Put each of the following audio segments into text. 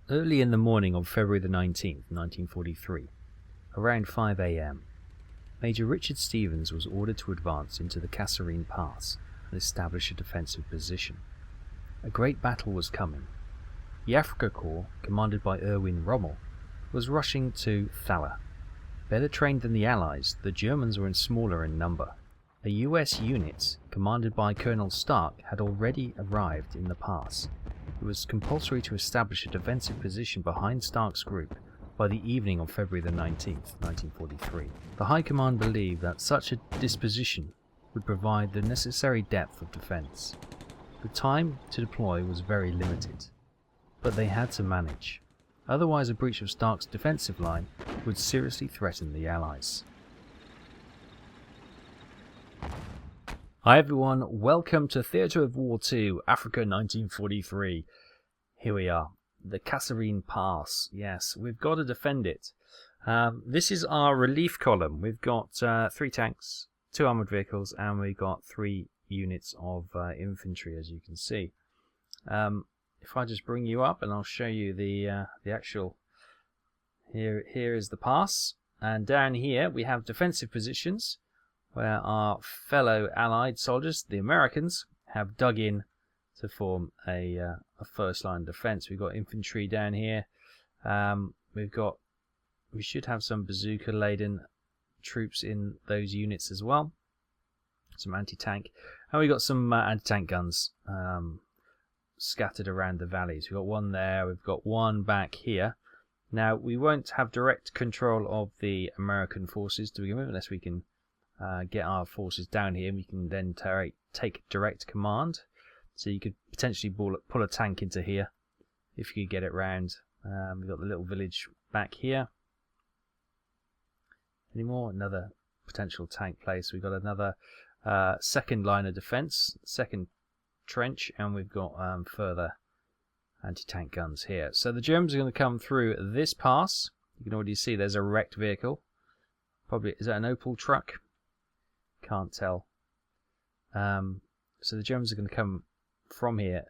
Early in the morning of February the 19th, 1943, around 5 a.m., Major Richard Stevens was ordered to advance into the Kasserine Pass and establish a defensive position. A great battle was coming. The Afrika Korps, commanded by Erwin Rommel, was rushing to Thala. Better trained than the Allies, the Germans were smaller in number. A US unit, commanded by Colonel Stark, had already arrived in the pass. It was compulsory to establish a defensive position behind Stark's group by the evening of February the 19th, 1943. The High Command believed that such a disposition would provide the necessary depth of defence. The time to deploy was very limited, but they had to manage. Otherwise, a breach of Stark's defensive line would seriously threaten the Allies. Hi everyone, welcome to Theatre of War 2, Africa 1943. Here we are, the Kasserine Pass. Yes, we've got to defend it. This is our relief column. We've got 3 tanks, 2 armoured vehicles, and we've got 3 units of infantry, as you can see. If I just bring you up and I'll show you the actual... Here is the pass, and down here we have defensive positions, where our fellow Allied soldiers, the Americans, have dug in to form a first line defence. We've got infantry down here. We should have some bazooka-laden troops in those units as well. Some anti-tank, and we've got some anti-tank guns scattered around the valleys. We've got one there. We've got one back here. Now we won't have direct control of the American forces to begin with, unless we can get our forces down here, and we can then take direct command. So you could potentially pull a tank into here if you could get it round. We've got the little village back here. Any more? Another potential tank place. We've got another second line of defence, second trench, and we've got further anti-tank guns here. So the Germans are going to come through this pass. You can already see there's a wrecked vehicle. Probably, is that an Opel truck? Can't tell. So the Germans are going to come from here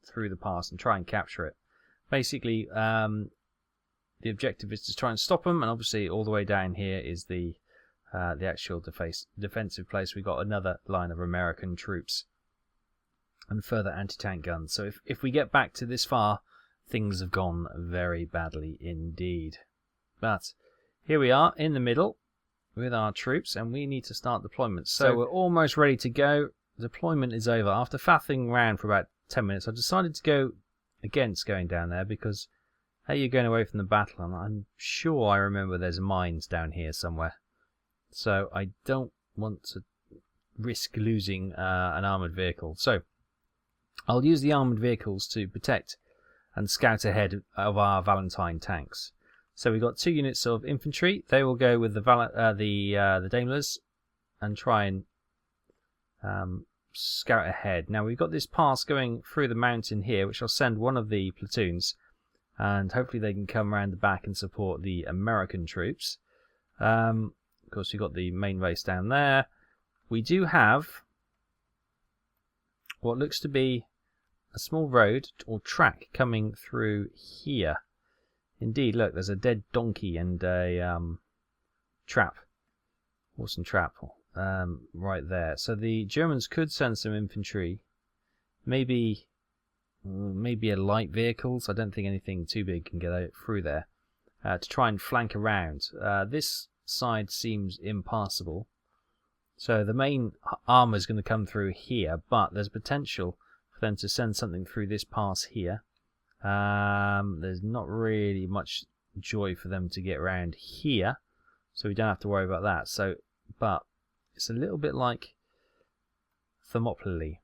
through the pass and try and capture it. Basically, the objective is to try and stop them, and obviously all the way down here is the actual defensive place. We've got another line of American troops and further anti-tank guns. So if we get back to this far, things have gone very badly indeed. But here we are in the middle with our troops, and we need to start deployment. So we're almost ready to go. Deployment is over. After faffing around for about 10 minutes, I decided to go against going down there because, hey, you're going away from the battle, and I'm sure I remember there's mines down here somewhere. So I don't want to risk losing an armoured vehicle. So I'll use the armoured vehicles to protect and scout ahead of our Valentine tanks. So we've got 2 units of infantry. They will go with the Daimlers and try and scout ahead. Now we've got this pass going through the mountain here, which I'll send one of the platoons, and hopefully they can come around the back and support the American troops. Of course, we've got the main base down there. We do have what looks to be a small road or track coming through here. Indeed, look, there's a dead donkey and a trap, horse and trap, right there. So the Germans could send some infantry, maybe a light vehicles. I don't think anything too big can get out through there to try and flank around. This side seems impassable, so the main armour is going to come through here, but there's potential for them to send something through this pass here. There's not really much joy for them to get around here, so we don't have to worry about that. So, but it's a little bit like Thermopylae,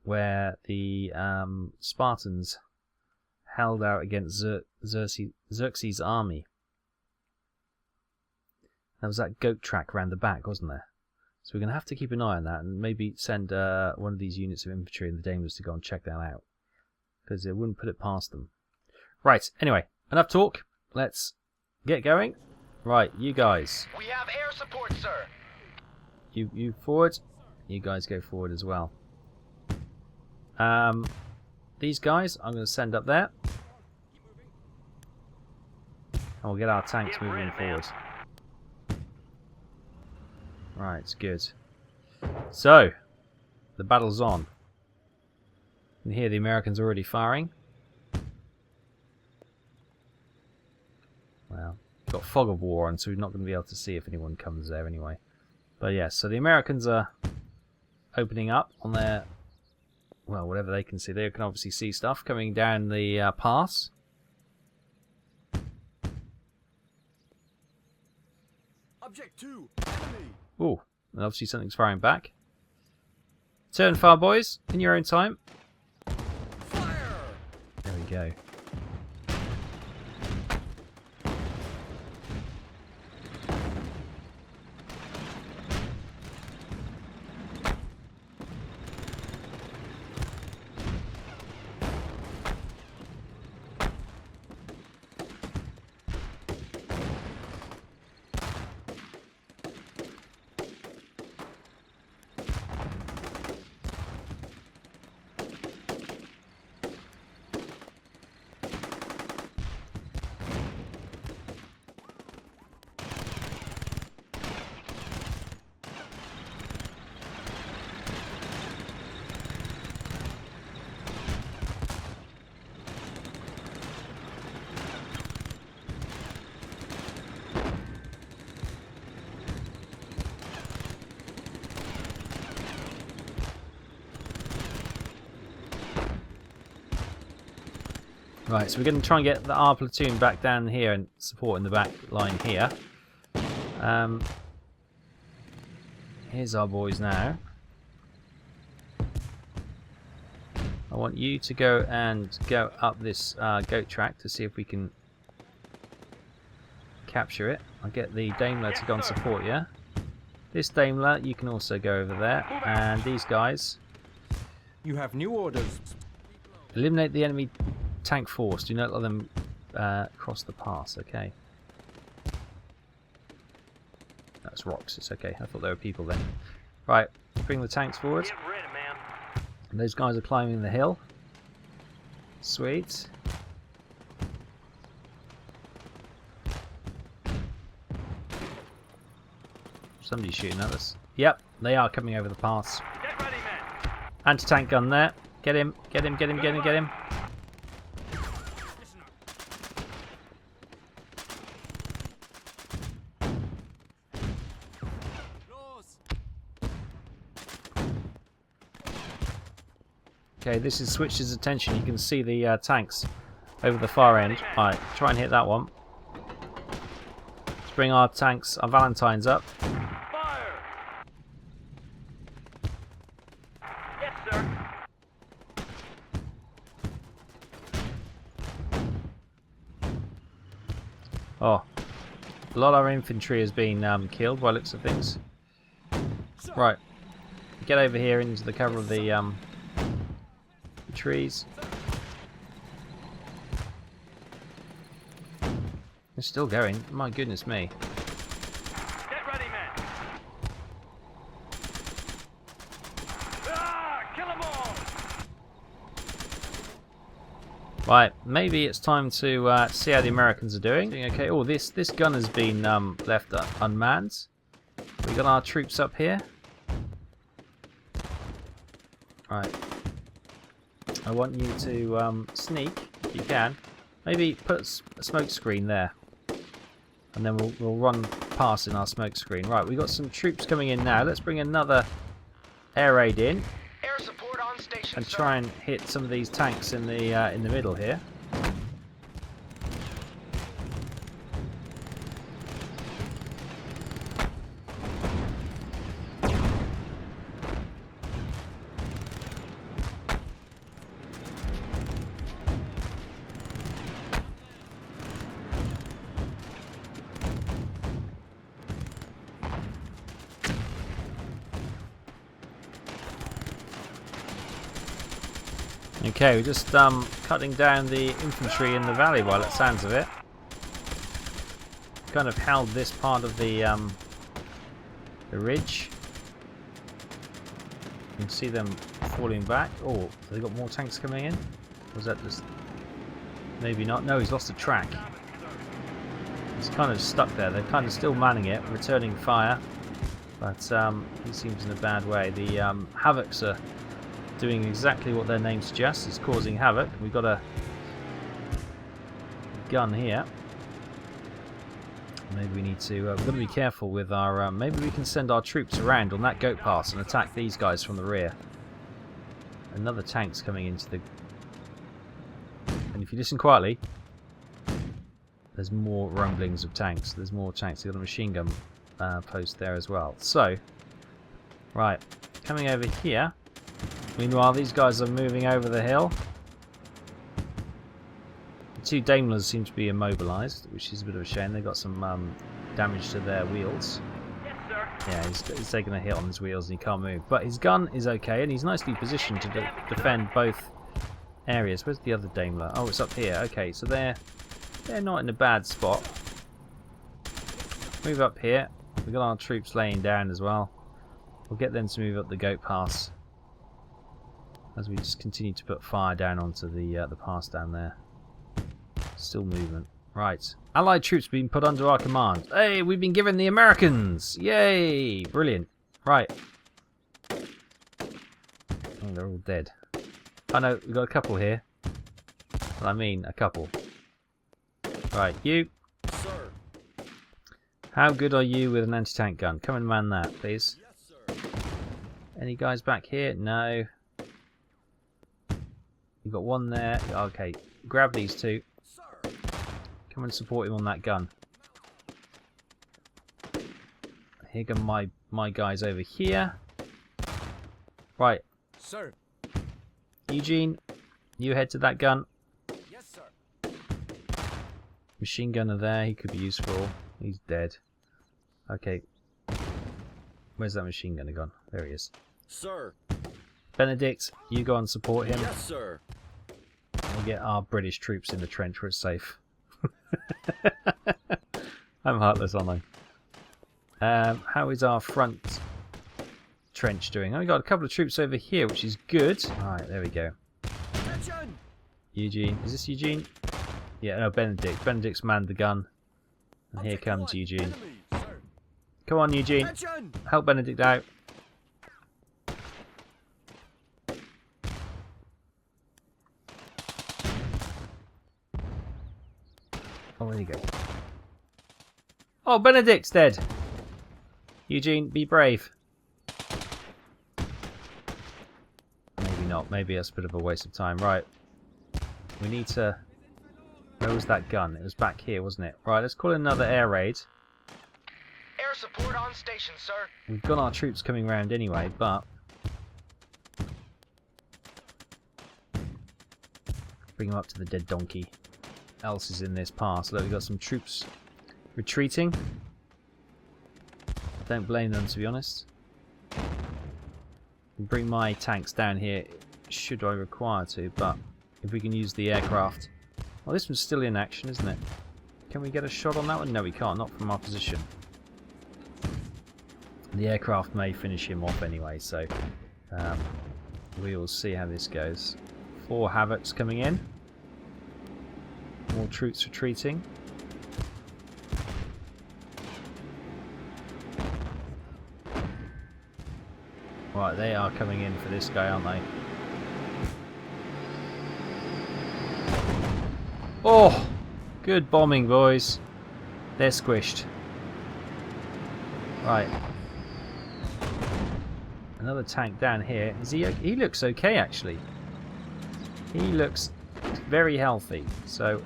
where the Spartans held out against Xerxes' army. There was that goat track around the back, wasn't there? So we're going to have to keep an eye on that, and maybe send one of these units of infantry and the Daimlers to go and check that out, because it wouldn't put it past them. Right, anyway, enough talk. Let's get going. Right, you guys. We have air support, sir. You forward. You guys go forward as well. These guys I'm going to send up there. we'll get our tanks moving forward. Right, it's good. So, the battle's on. And here the Americans are already firing. Well, we've got fog of war on, so we're not going to be able to see if anyone comes there anyway. But yeah, so the Americans are opening up on their, well, whatever they can see. They can obviously see stuff coming down the pass. Object 2, enemy. Ooh, and obviously something's firing back. Turn fire, boys, in your own time. Fire! There we go. Right, so we're going to try and get our platoon back down here and support in the back line here. Here's our boys now. I want you to go up this goat track to see if we can capture it. I'll get the Daimler to go and support you. This Daimler, you can also go over there. And these guys. You have new orders. Eliminate the enemy tank force. Do not let them cross the pass. Okay. That's rocks. It's okay. I thought there were people then. Right. Bring the tanks forward. And those guys are climbing the hill. Sweet. Somebody's shooting at us. Yep, they are coming over the pass. Get ready, men. Anti-tank gun there. Get him, get him, get him, get him, get him. Okay, this has switched his attention. You can see the tanks over the far end. Alright, try and hit that one. Let's bring our tanks, our Valentines up. Fire! Yes, sir. Oh, a lot of our infantry has been killed by looks of things. Right, get over here into the cover of the trees. They're still going. My goodness me. Get ready, men. Ah, kill them all. Right, maybe it's time to see how the Americans are doing. Okay. Oh, this gun has been left unmanned. We got our troops up here. Right. I want you to sneak if you can. Maybe put a smoke screen there, and then we'll run past in our smoke screen. Right, we've got some troops coming in now. Let's bring another air raid in Air support on station, and try and hit some of these tanks in the middle here. Okay, we're just cutting down the infantry in the valley by the sounds of it. Kind of held this part of the ridge. You can see them falling back. Oh, they got more tanks coming in? Was that just... Maybe not. No, he's lost the track. He's kind of stuck there. They're kind of still manning it, returning fire. But he seems in a bad way. The Havocs are doing exactly what their name suggests. It's causing havoc. We've got a gun here. Maybe we need to... we've got to be careful with our... maybe we can send our troops around on that goat pass and attack these guys from the rear. Another tank's coming into the... And if you listen quietly, there's more rumblings of tanks. There's more tanks. They've got a machine gun post there as well. So, right, coming over here. Meanwhile, these guys are moving over the hill. The two Daimlers seem to be immobilized, which is a bit of a shame. They've got some damage to their wheels. Yes, sir. Yeah, he's taking a hit on his wheels and he can't move. But his gun is okay, and he's nicely positioned to defend both areas. Where's the other Daimler? Oh, it's up here. Okay, so they're not in a bad spot. Move up here. We've got our troops laying down as well. We'll get them to move up the goat pass as we just continue to put fire down onto the pass down there. Still movement. Right. Allied troops being put under our command. Hey, we've been given the Americans! Yay! Brilliant. Right. Oh, they're all dead. Oh no, we've got a couple here. Well, I mean, a couple. Right, you. Sir. How good are you with an anti-tank gun? Come and man that, please. Yes, sir. Any guys back here? No. You've got one there. Okay, grab these two. Sir. Come and support him on that gun. Here come my guys over here. Right, Sir. Eugene, you head to that gun. Yes, sir. Machine gunner there, he could be useful. He's dead. Okay. Where's that machine gunner gone? There he is. Sir. Benedict, you go and support him. Yes, sir. We'll get our British troops in the trench where it's safe. I'm heartless, aren't I? How is our front trench doing? Oh, we've got a couple of troops over here, which is good. Alright, there we go. Attention. Eugene. Is this Eugene? Yeah, no, Benedict. Benedict's manned the gun. And here Object comes one, Eugene. enemy, sir. Come on, Eugene. Attention. Help Benedict out. Oh, there you go. Oh, Benedict's dead. Eugene, be brave. Maybe not. Maybe that's a bit of a waste of time. Right. We need to... Where was that gun? It was back here, wasn't it? Right, let's call it another air raid. Air support on station, sir. We've got our troops coming around anyway, but... Bring them up to the dead donkey. Else is in this pass. Look, we've got some troops retreating. Don't blame them, to be honest. Bring my tanks down here should I require to, but if we can use the aircraft. Well, this one's still in action, isn't it? Can we get a shot on that one? No, we can't. Not from our position. The aircraft may finish him off anyway, so we will see how this goes. 4 Havocs coming in. More troops retreating. Right, they are coming in for this guy, aren't they? Oh! Good bombing, boys. They're squished. Right. Another tank down here. Is he looks okay, actually. He looks very healthy. So,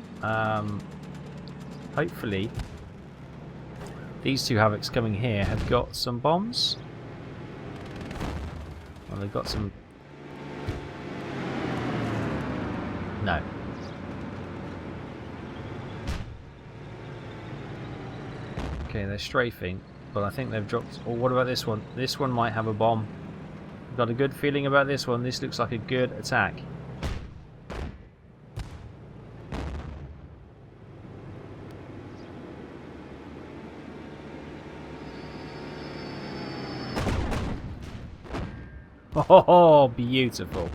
hopefully, these 2 Havocs coming here have got some bombs. Well, they've got some... No. Okay, they're strafing, but I think they've dropped... Oh, what about this one? This one might have a bomb. I've got a good feeling about this one. This looks like a good attack. Oh, beautiful.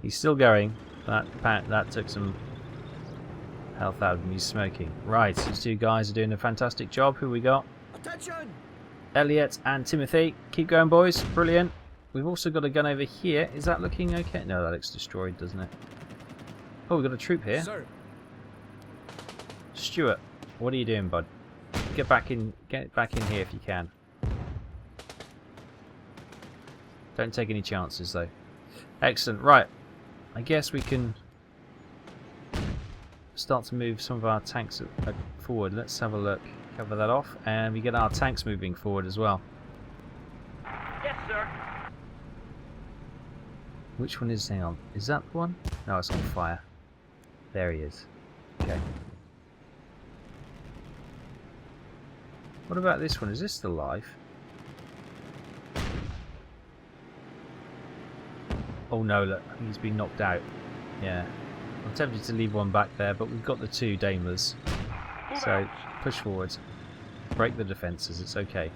He's still going. That took some health out of me smoking. Right, these two guys are doing a fantastic job. Who we got? Attention! Elliot and Timothy. Keep going, boys. Brilliant. We've also got a gun over here. Is that looking okay? No, that looks destroyed, doesn't it? Oh, we've got a troop here. Sir. Stuart, what are you doing, bud? Get back in here if you can. Don't take any chances, though. Excellent. Right. I guess we can start to move some of our tanks forward. Let's have a look. Cover that off. And we get our tanks moving forward as well. Yes, sir. Which one is... Hang on. Is that the one? No, it's on fire. There he is. Okay. What about this one? Is this still alive? Oh no, look, he's been knocked out. Yeah. I'm tempted to leave one back there, but we've got the two Daimlers. So, push forward. Break the defences, it's okay.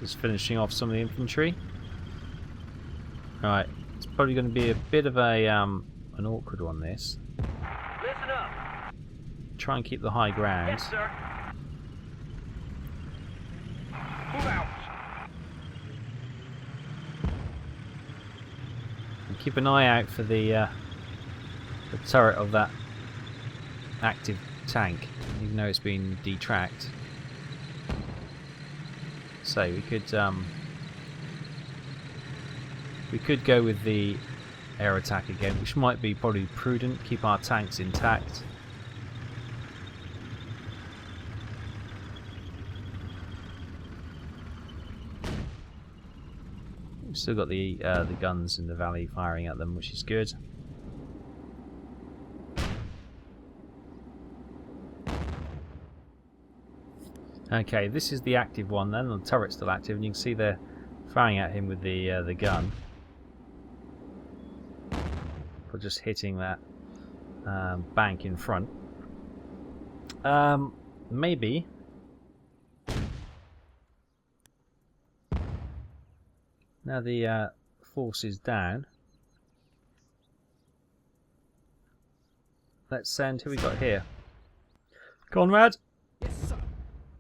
Just finishing off some of the infantry. Right, it's probably going to be a bit of a an awkward one, this. Listen up. Try and keep the high ground. Yes, sir. Move out. And keep an eye out for the turret of that active tank, even though it's been detracked. So we could go with the air attack again, which might be probably prudent. Keep our tanks intact. We've still got the guns in the valley firing at them, which is good. Okay, this is the active one then. The turret's still active, and you can see they're firing at him with the gun. For just hitting that bank in front. Maybe. Now the force is down. Let's send. Who we got here? Conrad. Yes, sir.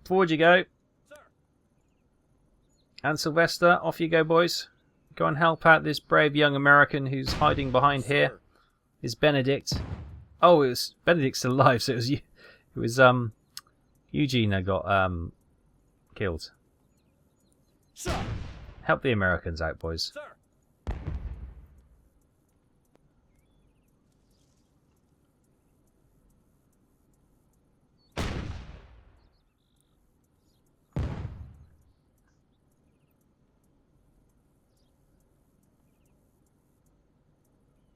Forward you go. Sir. And Sylvester, off you go, boys. Go and help out this brave young American who's hiding behind here. Sir. Is Benedict. Oh, it was Benedict's still alive, so it was Eugene that got killed. Sir. Help the Americans out, boys. Sir.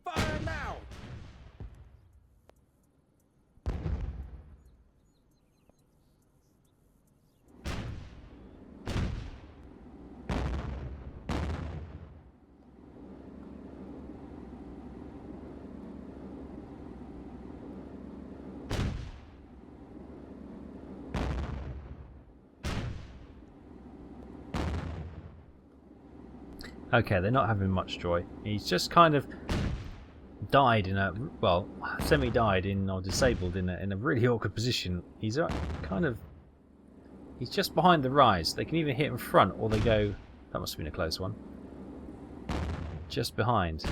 Fire now. Okay, they're not having much joy. He's just kind of died in a, well, semi-died in, or disabled in a really awkward position. He's he's just behind the rise. They can either hit in front or they go, that must have been a close one, just behind.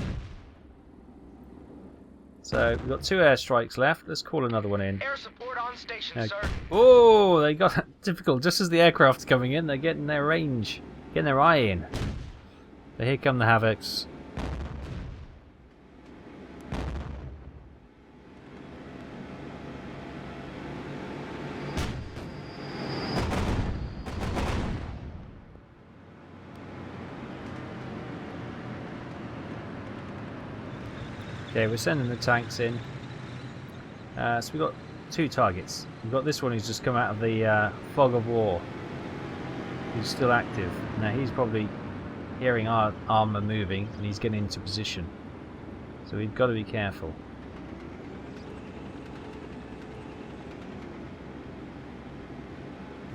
So we've got 2 airstrikes left. Let's call another one in. Air support on station, Okay. sir. Oh, they got difficult. Just as the aircraft's coming in, they're getting their range, getting their eye in. So here come the Havocs. Okay, we're sending the tanks in. So we've got 2 targets. We've got this one who's just come out of the fog of war. He's still active. Now he's probably hearing our armour moving and he's getting into position. So we've got to be careful.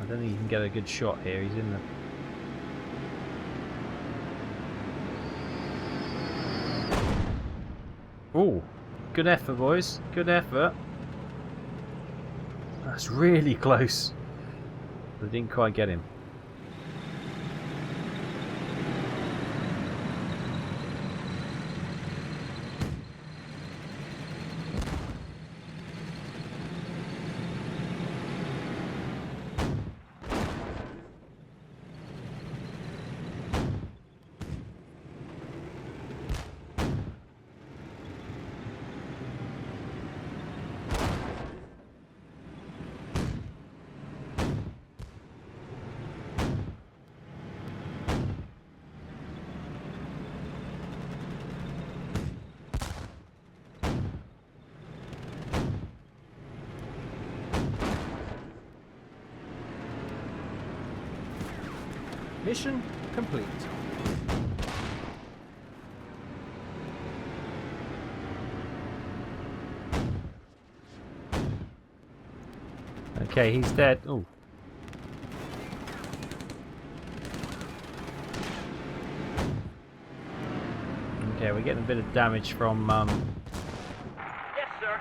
I don't think you can get a good shot here. He's in the... Oh, good effort, boys. Good effort. That's really close. They didn't quite get him. Mission complete. Okay, he's dead. Oh. Okay, we're getting a bit of damage from. Yes, sir.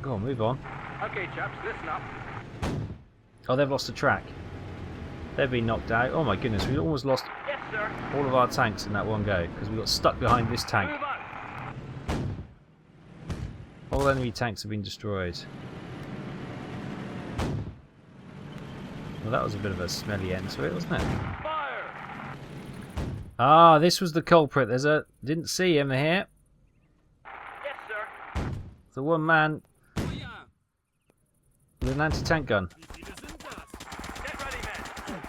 Go on, move on. Okay, chaps, listen up. Oh, they've lost the track. They've been knocked out. Oh my goodness, we almost lost Yes, sir. all of our tanks in that one go because we got stuck behind this tank. Move on. All enemy tanks have been destroyed. Well, that was a bit of a smelly end to it, wasn't it? Fire! Ah, this was the culprit. There's a... Didn't see him here. Yes, sir. The one man with an anti-tank gun. Get ready, men.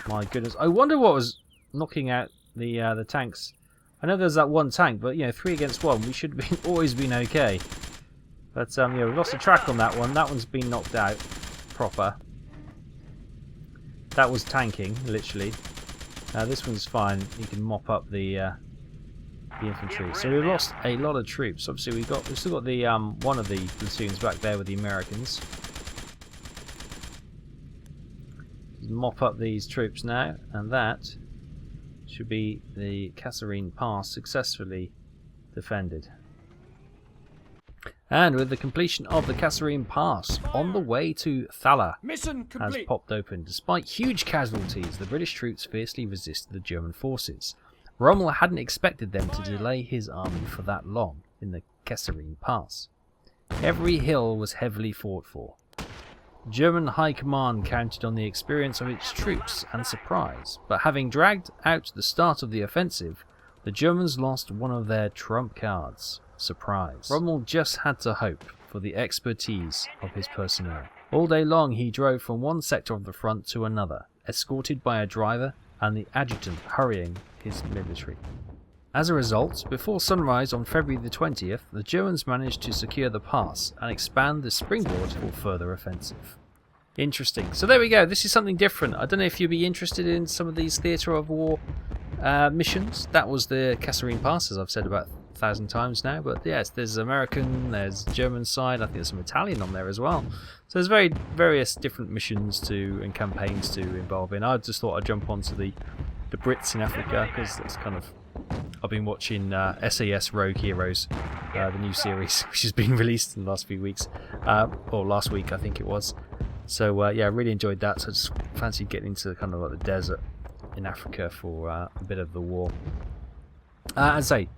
My goodness. I wonder what was knocking out the tanks. I know there's that one tank, but, you know, 3 against 1, we should have always been okay. But, yeah, we lost the track on that one. That one's been knocked out. Proper. That was tanking, literally. This one's fine. You can mop up the infantry. So we've lost a lot of troops. Obviously, we've still got the one of the platoons back there with the Americans. Mop up these troops now, and that should be the Kasserine Pass successfully defended. And with the completion of the Kasserine Pass, on the way to Thala Mission has complete. popped open. Despite huge casualties, the British troops fiercely resisted the German forces. Rommel hadn't expected them to delay his army for that long in the Kasserine Pass. Every hill was heavily fought for. German High Command counted on the experience of its troops and surprise, but having dragged out the start of the offensive, the Germans lost one of their trump cards. Surprise. Rommel just had to hope for the expertise of his personnel. All day long he drove from one sector of the front to another, escorted by a driver and the adjutant hurrying his military. As a result, before sunrise on February the 20th, the Germans managed to secure the pass and expand the springboard for further offensive. Interesting. So there we go. This is something different. I don't know if you'd be interested in some of these theatre of war missions. That was the Kasserine Pass, as I've said about 1,000 times now. But yes, there's American, there's German side. I think there's some Italian on there as well. So there's various different missions and campaigns to involve in. I just thought I'd jump onto the Brits in Africa because that's kind of... I've been watching SAS Rogue Heroes, the new series, which has been released in the last few weeks, or last week I think it was. So yeah, I really enjoyed that. So I just fancied getting into kind of like the desert in Africa for a bit of the war. As I say,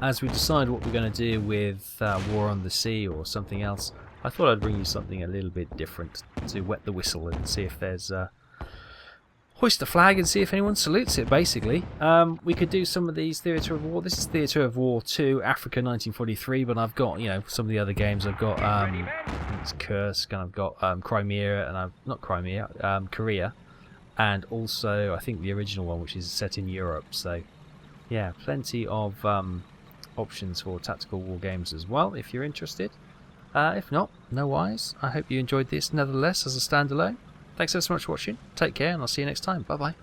as we decide what we're going to do with War on the Sea or something else, I thought I'd bring you something a little bit different to wet the whistle and see if there's... hoist the flag and see if anyone salutes it, basically. We could do some of these Theatre of War. This is Theatre of War 2, Africa 1943, but I've got, you know, some of the other games. I've got, it's Kursk, and I've got Crimea, and Korea, and also, I think, the original one, which is set in Europe. So, yeah, plenty of options for tactical war games as well, if you're interested. If not, no worries. I hope you enjoyed this, nevertheless, as a standalone. Thanks so much for watching. Take care, and I'll see you next time. Bye-bye.